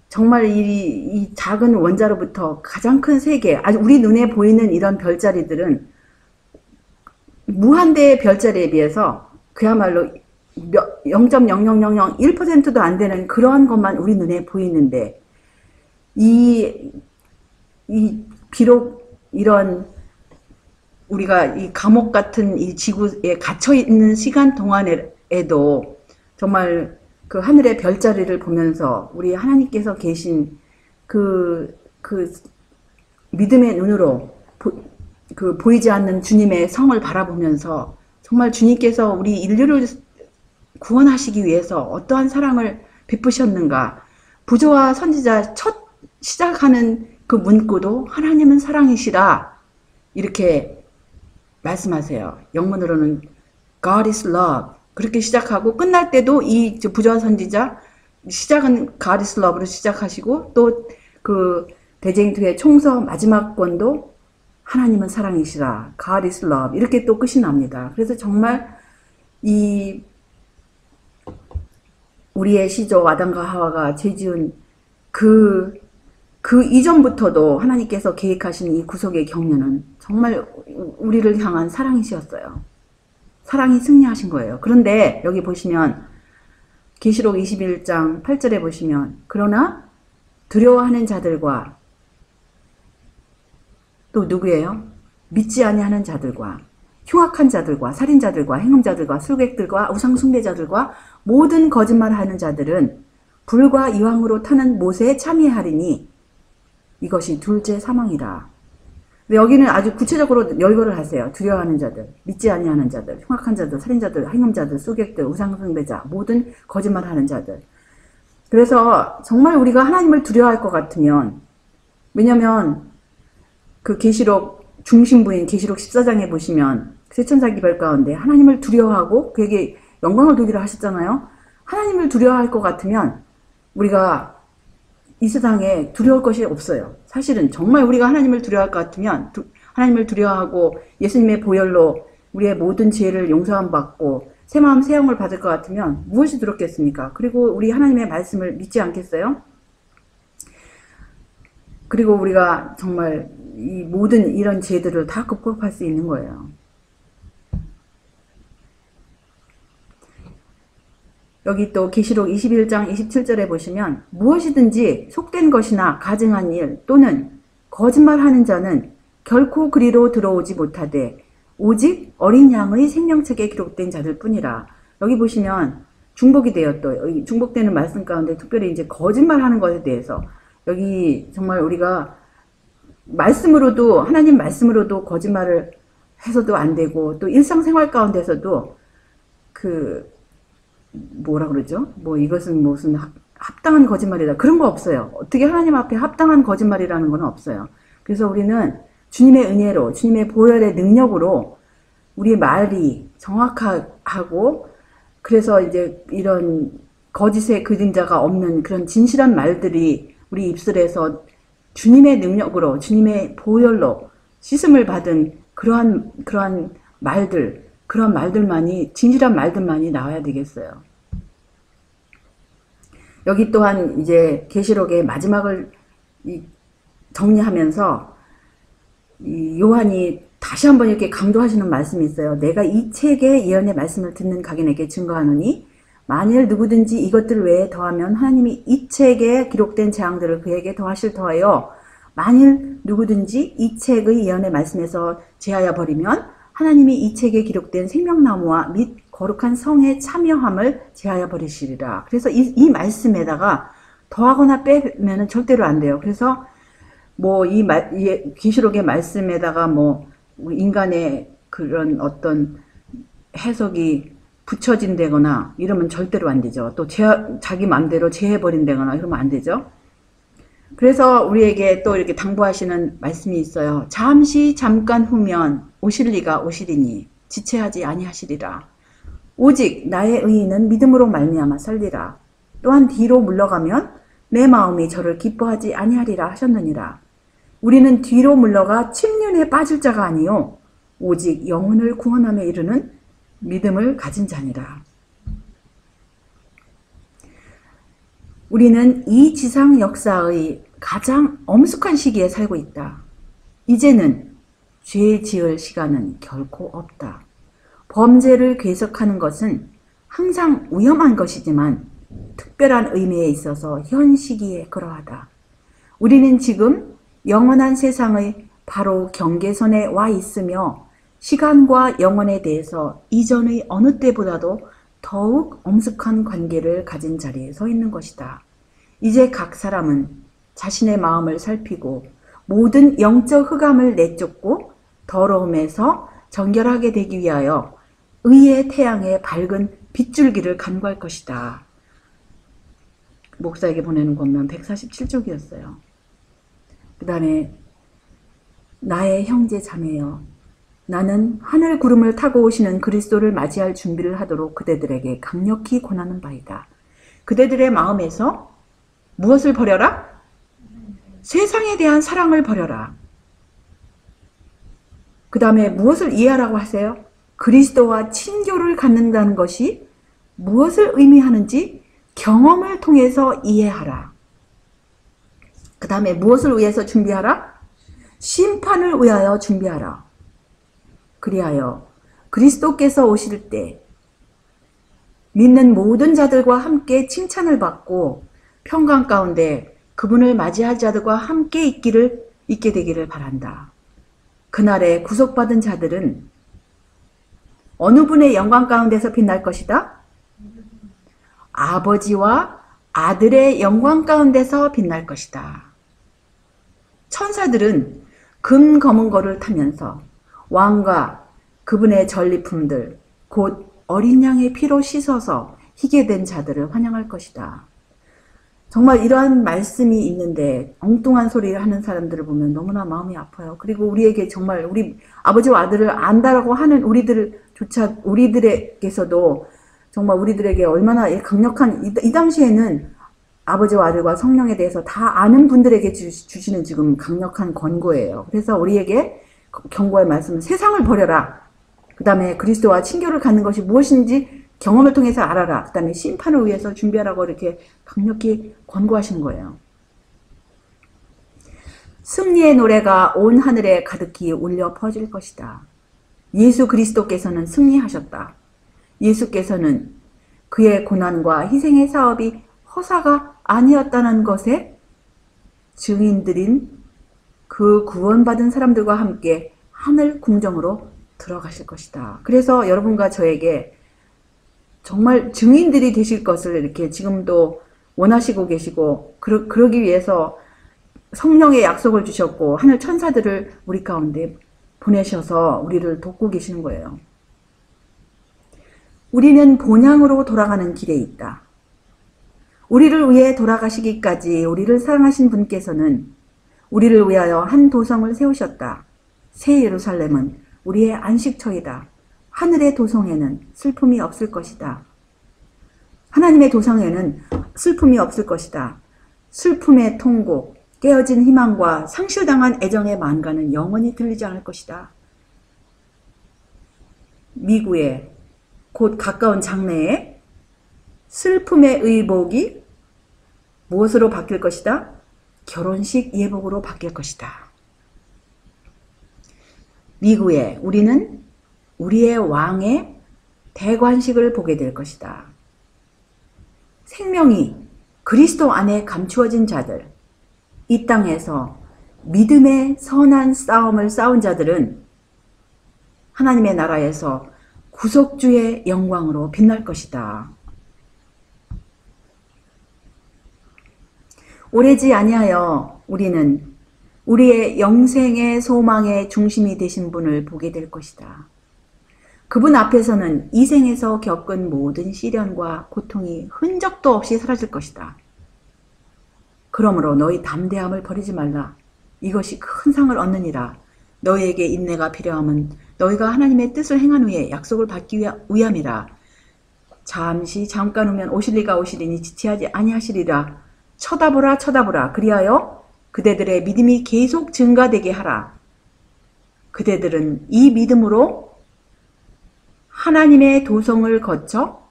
정말 이 작은 원자로부터 가장 큰 세계, 아주 우리 눈에 보이는 이런 별자리들은 무한대의 별자리에 비해서 그야말로 0.00001%도 안 되는 그러한 것만 우리 눈에 보이는데, 비록 이런 우리가 이 감옥 같은 이 지구에 갇혀 있는 시간 동안에도 정말 그 하늘의 별자리를 보면서 우리 하나님께서 계신 그 믿음의 눈으로 보이지 않는 주님의 성을 바라보면서 정말 주님께서 우리 인류를 구원하시기 위해서 어떠한 사랑을 베푸셨는가. 부조와 선지자 첫 시작하는 그 문구도 하나님은 사랑이시라 이렇게 말씀하세요. 영문으로는 God is love 그렇게 시작하고 끝날 때도 이 부조와 선지자 시작은 God is love로 시작하시고 또 그 대쟁투의 총서 마지막 권도 하나님은 사랑이시라 God is love 이렇게 또 끝이 납니다. 그래서 정말 이 우리의 시조 아담과 하와가 죄지은 그 이전부터도 하나님께서 계획하신 이 구속의 경륜은 정말 우리를 향한 사랑이셨어요. 사랑이 승리하신 거예요. 그런데 여기 보시면 계시록 21장 8절에 보시면 그러나 두려워하는 자들과 또 누구예요? 믿지 아니하는 자들과 흉악한 자들과 살인자들과 행음자들과 술객들과 우상숭배자들과 모든 거짓말하는 자들은 불과 이왕으로 타는 못에 참여하리니 이것이 둘째 사망이라. 여기는 아주 구체적으로 열거를 하세요. 두려워하는 자들, 믿지 아니하는 자들, 흉악한 자들, 살인자들, 행음자들, 술객들, 우상숭배자, 모든 거짓말하는 자들. 그래서 정말 우리가 하나님을 두려워할 것 같으면, 왜냐면 그 계시록 중심부인 계시록 14장에 보시면 세천사 기별 가운데 하나님을 두려워하고 그에게 영광을 돌리라 하셨잖아요. 하나님을 두려워할 것 같으면 우리가 이 세상에 두려울 것이 없어요. 사실은 정말 우리가 하나님을 두려워할 것 같으면 하나님을 두려워하고 예수님의 보혈로 우리의 모든 죄를 용서함 받고 새 마음 새 영을 받을 것 같으면 무엇이 두렵겠습니까? 그리고 우리 하나님의 말씀을 믿지 않겠어요? 그리고 우리가 정말 이 모든 이런 죄들을 다 극복할 수 있는 거예요. 여기 또 계시록 21장 27절에 보시면 무엇이든지 속된 것이나 가증한 일 또는 거짓말하는 자는 결코 그리로 들어오지 못하되 오직 어린 양의 생명책에 기록된 자들 뿐이라. 여기 보시면 중복이 돼요. 또 중복되는 말씀 가운데 특별히 이제 거짓말하는 것에 대해서 여기 정말 우리가 말씀으로도 하나님 말씀으로도 거짓말을 해서도 안 되고 또 일상생활 가운데서도 뭐라 그러죠? 이것은 무슨 합당한 거짓말이다. 그런 거 없어요. 어떻게 하나님 앞에 합당한 거짓말이라는 건 없어요. 그래서 우리는 주님의 은혜로, 주님의 보혈의 능력으로 우리의 말이 정확하고 그래서 이제 이런 거짓의 그림자가 없는 그런 진실한 말들이 우리 입술에서 주님의 능력으로, 주님의 보혈로 씻음을 받은 그러한 말들, 그런 말들만이, 진실한 말들만이 나와야 되겠어요. 여기 또한 이제 계시록의 마지막을 정리하면서 이 요한이 다시 한번 이렇게 강조하시는 말씀이 있어요. 내가 이 책의 예언의 말씀을 듣는 각인에게 증거하노니 만일 누구든지 이것들 외에 더하면 하나님이 이 책에 기록된 재앙들을 그에게 더하실 터하여 만일 누구든지 이 책의 예언의 말씀에서 제하여 버리면 하나님이 이 책에 기록된 생명나무와 및 거룩한 성에 참여함을 제하여 버리시리라. 그래서 이 말씀에다가 더하거나 빼면 절대로 안 돼요. 그래서 이 계시록의 말씀에다가 인간의 그런 어떤 해석이 붙여진다거나 이러면 절대로 안 되죠. 또 자기 마음대로 제해버린다거나 이러면 안 되죠. 그래서 우리에게 또 이렇게 당부하시는 말씀이 있어요. 잠깐 후면 오실리가 오시리니 지체하지 아니하시리라. 오직 나의 의인은 믿음으로 말미암아 살리라. 또한 뒤로 물러가면 내 마음이 저를 기뻐하지 아니하리라 하셨느니라. 우리는 뒤로 물러가 침륜에 빠질 자가 아니요 오직 영혼을 구원함에 이르는 믿음을 가진 자니라. 우리는 이 지상 역사의 가장 엄숙한 시기에 살고 있다. 이제는 죄 지을 시간은 결코 없다. 범죄를 계속하는 것은 항상 위험한 것이지만 특별한 의미에 있어서 현 시기에 그러하다. 우리는 지금 영원한 세상의 바로 경계선에 와 있으며 시간과 영혼에 대해서 이전의 어느 때보다도 더욱 엄숙한 관계를 가진 자리에 서 있는 것이다. 이제 각 사람은 자신의 마음을 살피고 모든 영적 흑암을 내쫓고 더러움에서 정결하게 되기 위하여 의의 태양의 밝은 빗줄기를 간구할 것이다. 목사에게 보내는 권면 147쪽이었어요. 그 다음에 나의 형제 자매여 나는 하늘 구름을 타고 오시는 그리스도를 맞이할 준비를 하도록 그대들에게 강력히 권하는 바이다. 그대들의 마음에서 무엇을 버려라? 세상에 대한 사랑을 버려라. 그 다음에 무엇을 이해하라고 하세요? 그리스도와 친교를 갖는다는 것이 무엇을 의미하는지 경험을 통해서 이해하라. 그 다음에 무엇을 위해서 준비하라? 심판을 위하여 준비하라. 그리하여 그리스도께서 오실 때 믿는 모든 자들과 함께 칭찬을 받고 평강 가운데 그분을 맞이할 자들과 함께 있게 되기를 바란다. 그날에 구속받은 자들은 어느 분의 영광 가운데서 빛날 것이다? 아버지와 아들의 영광 가운데서 빛날 것이다. 천사들은 금 검은 거를 타면서 왕과 그분의 전리품들 곧 어린 양의 피로 씻어서 희게 된 자들을 환영할 것이다. 정말 이러한 말씀이 있는데 엉뚱한 소리를 하는 사람들을 보면 너무나 마음이 아파요. 그리고 우리에게 정말 우리 아버지와 아들을 안다라고 하는 우리들에게서도 정말 우리들에게 얼마나 강력한 이 당시에는 아버지와 아들과 성령에 대해서 다 아는 분들에게 주시는 지금 강력한 권고예요. 그래서 우리에게 경고의 말씀은 세상을 버려라. 그 다음에 그리스도와 친교를 갖는 것이 무엇인지 경험을 통해서 알아라. 그 다음에 심판을 위해서 준비하라고 이렇게 강력히 권고하신 거예요. 승리의 노래가 온 하늘에 가득히 울려 퍼질 것이다. 예수 그리스도께서는 승리하셨다. 예수께서는 그의 고난과 희생의 사업이 허사가 아니었다는 것에 증인들인 그 구원받은 사람들과 함께 하늘 궁정으로 들어가실 것이다. 그래서 여러분과 저에게 정말 증인들이 되실 것을 이렇게 지금도 원하시고 계시고 그러기 위해서 성령의 약속을 주셨고 하늘 천사들을 우리 가운데 보내셔서 우리를 돕고 계시는 거예요. 우리는 본향으로 돌아가는 길에 있다. 우리를 위해 돌아가시기까지 우리를 사랑하신 분께서는 우리를 위하여 한 도성을 세우셨다. 새 예루살렘은 우리의 안식처이다. 하늘의 도성에는 슬픔이 없을 것이다. 하나님의 도성에는 슬픔이 없을 것이다. 슬픔의 통곡, 깨어진 희망과 상실당한 애정의 만가는 영원히 들리지 않을 것이다. 미구에 곧 가까운 장래에 슬픔의 의복이 무엇으로 바뀔 것이다? 결혼식 예복으로 바뀔 것이다. 미구에 우리는 우리의 왕의 대관식을 보게 될 것이다. 생명이 그리스도 안에 감추어진 자들, 이 땅에서 믿음의 선한 싸움을 싸운 자들은 하나님의 나라에서 구속주의 영광으로 빛날 것이다. 오래지 아니하여 우리는 우리의 영생의 소망의 중심이 되신 분을 보게 될 것이다. 그분 앞에서는 이 생에서 겪은 모든 시련과 고통이 흔적도 없이 사라질 것이다. 그러므로 너희 담대함을 버리지 말라. 이것이 큰 상을 얻느니라. 너희에게 인내가 필요함은 너희가 하나님의 뜻을 행한 후에 약속을 받기 위함이라. 잠깐 후면 오실리가 오시리니 지체하지 아니하시리라. 쳐다보라 쳐다보라. 그리하여 그대들의 믿음이 계속 증가되게 하라. 그대들은 이 믿음으로 하나님의 도성을 거쳐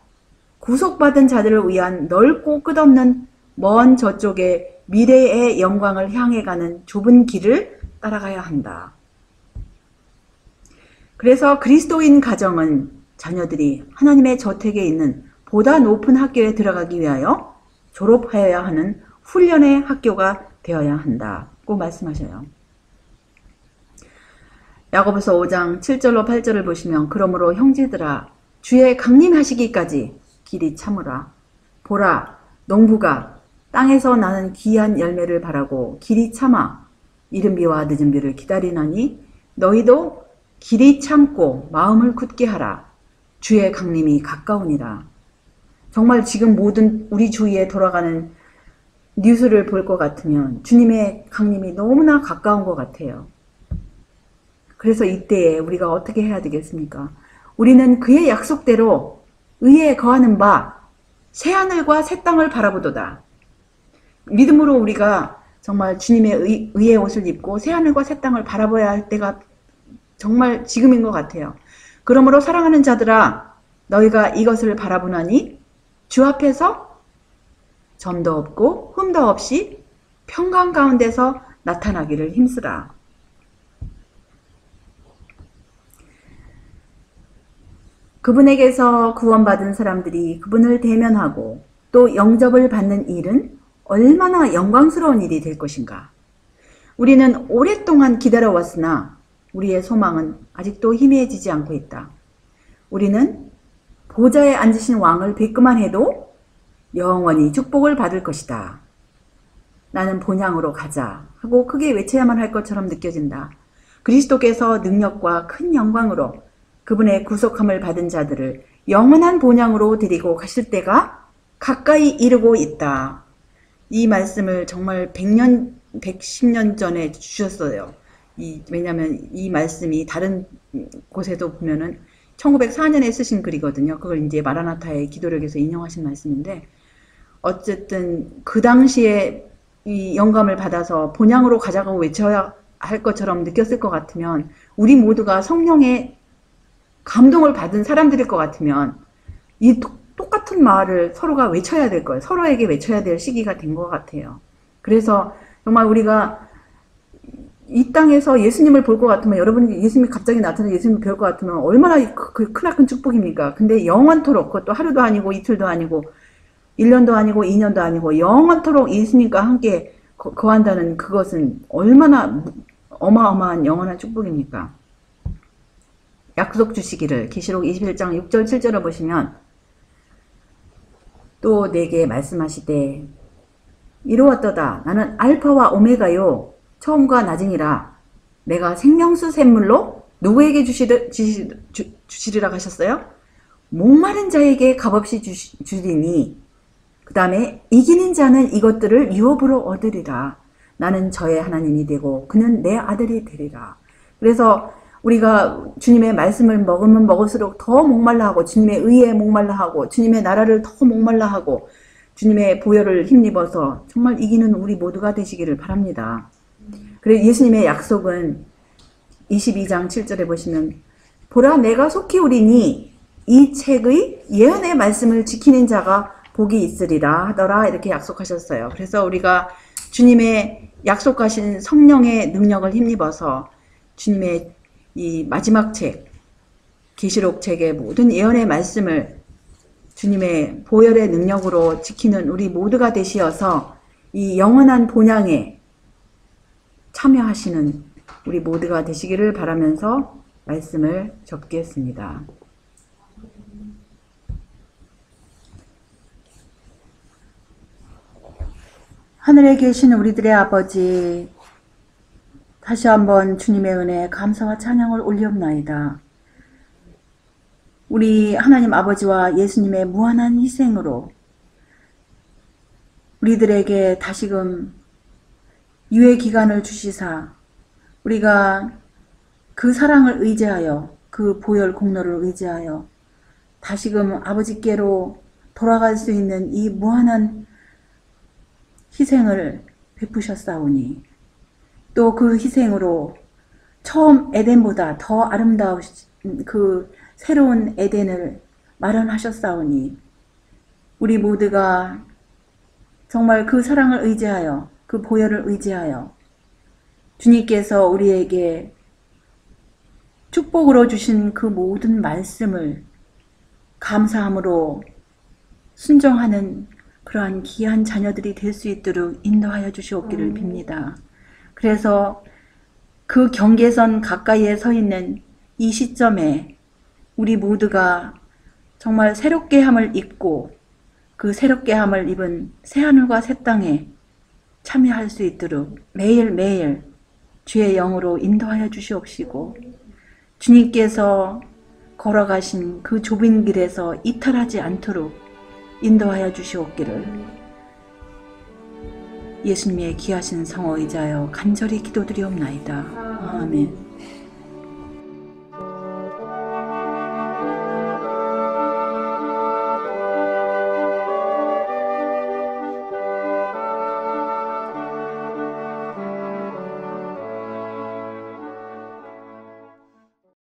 구속받은 자들을 위한 넓고 끝없는 먼 저쪽의 미래의 영광을 향해 가는 좁은 길을 따라가야 한다. 그래서 그리스도인 가정은 자녀들이 하나님의 저택에 있는 보다 높은 학교에 들어가기 위하여 졸업하여야 하는 훈련의 학교가 되어야 한다고 말씀하셔요. 야고보서 5장 7절로 8절을 보시면 그러므로 형제들아 주의 강림하시기까지 길이 참으라. 보라 농부가 땅에서 나는 귀한 열매를 바라고 길이 참아 이른 비와 늦은 비를 기다리나니 너희도 길이 참고 마음을 굳게 하라. 주의 강림이 가까우니라. 정말 지금 모든 우리 주위에 돌아가는 뉴스를 볼 것 같으면 주님의 강림이 너무나 가까운 것 같아요. 그래서 이때에 우리가 어떻게 해야 되겠습니까? 우리는 그의 약속대로 의에 거하는 바 새하늘과 새 땅을 바라보도다. 믿음으로 우리가 정말 주님의 의의 옷을 입고 새하늘과 새 땅을 바라봐야 할 때가 정말 지금인 것 같아요. 그러므로 사랑하는 자들아 너희가 이것을 바라보나니 주 앞에서 점도 없고 흠도 없이 평강 가운데서 나타나기를 힘쓰라. 그분에게서 구원받은 사람들이 그분을 대면하고 또 영접을 받는 일은 얼마나 영광스러운 일이 될 것인가. 우리는 오랫동안 기다려왔으나 우리의 소망은 아직도 희미해지지 않고 있다. 우리는 보좌에 앉으신 왕을 뵙기만 해도 영원히 축복을 받을 것이다. 나는 본향으로 가자 하고 크게 외쳐야만 할 것처럼 느껴진다. 그리스도께서 능력과 큰 영광으로 그분의 구속함을 받은 자들을 영원한 본향으로 데리고 가실 때가 가까이 이르고 있다. 이 말씀을 정말 100년, 110년 전에 주셨어요. 왜냐하면 이 말씀이 다른 곳에도 보면은 1904년에 쓰신 글이거든요. 그걸 이제 마라나타의 기도력에서 인용하신 말씀인데, 어쨌든 그 당시에 이 영감을 받아서 본향으로 가자고 외쳐야 할 것처럼 느꼈을 것 같으면, 우리 모두가 성령의 감동을 받은 사람들일 것 같으면 이 똑같은 말을 서로가 외쳐야 될 거예요. 서로에게 외쳐야 될 시기가 된 것 같아요. 그래서 정말 우리가 이 땅에서 예수님을 볼 것 같으면, 여러분이 예수님이 갑자기 나타나서 예수님을 뵐 것 같으면 얼마나 크나큰 축복입니까? 근데 영원토록, 그것도 하루도 아니고 이틀도 아니고 1년도 아니고 2년도 아니고 영원토록 예수님과 함께 거한다는 그것은 얼마나 어마어마한 영원한 축복입니까? 약속 주시기를 계시록 21장 6절 7절을 보시면 또 내게 말씀하시되 이루었도다. 나는 알파와 오메가요 처음과 나중이라. 내가 생명수 샘물로 누구에게 주시리라 하셨어요? 목마른 자에게 값없이 주리니 그 다음에 이기는 자는 이것들을 유업으로 얻으리라. 나는 저의 하나님이 되고 그는 내 아들이 되리라. 그래서 우리가 주님의 말씀을 먹으면 먹을수록 더 목말라하고, 주님의 의에 목말라하고, 주님의 나라를 더 목말라하고, 주님의 보혈을 힘입어서 정말 이기는 우리 모두가 되시기를 바랍니다. 그래서 예수님의 약속은 22장 7절에 보시면 보라 내가 속히 오리니 이 책의 예언의 말씀을 지키는 자가 복이 있으리라 하더라, 이렇게 약속하셨어요. 그래서 우리가 주님의 약속하신 성령의 능력을 힘입어서 주님의 이 마지막 책, 계시록 책의 모든 예언의 말씀을 주님의 보혈의 능력으로 지키는 우리 모두가 되시어서 이 영원한 본향에 참여하시는 우리 모두가 되시기를 바라면서 말씀을 접겠습니다. 하늘에 계신 우리들의 아버지, 다시 한번 주님의 은혜에 감사와 찬양을 올리옵나이다. 우리 하나님 아버지와 예수님의 무한한 희생으로 우리들에게 다시금 유예 기간을 주시사 우리가 그 사랑을 의지하여 그 보혈 공로를 의지하여 다시금 아버지께로 돌아갈 수 있는 이 무한한 희생을 베푸셨사오니 또 그 희생으로 처음 에덴보다 더 아름다우신 그 새로운 에덴을 마련하셨사오니 우리 모두가 정말 그 사랑을 의지하여 그 보혈을 의지하여 주님께서 우리에게 축복으로 주신 그 모든 말씀을 감사함으로 순종하는 그러한 귀한 자녀들이 될 수 있도록 인도하여 주시옵기를 빕니다. 그래서 그 경계선 가까이에 서 있는 이 시점에 우리 모두가 정말 새롭게 함을 입고 그 새롭게 함을 입은 새하늘과 새 땅에 참여할 수 있도록 매일매일 주의 영으로 인도하여 주시옵시고 주님께서 걸어가신 그 좁은 길에서 이탈하지 않도록 인도하여 주시옵기를 예수님의 귀하신 성호 의지하여 간절히 기도드리옵나이다. 아멘.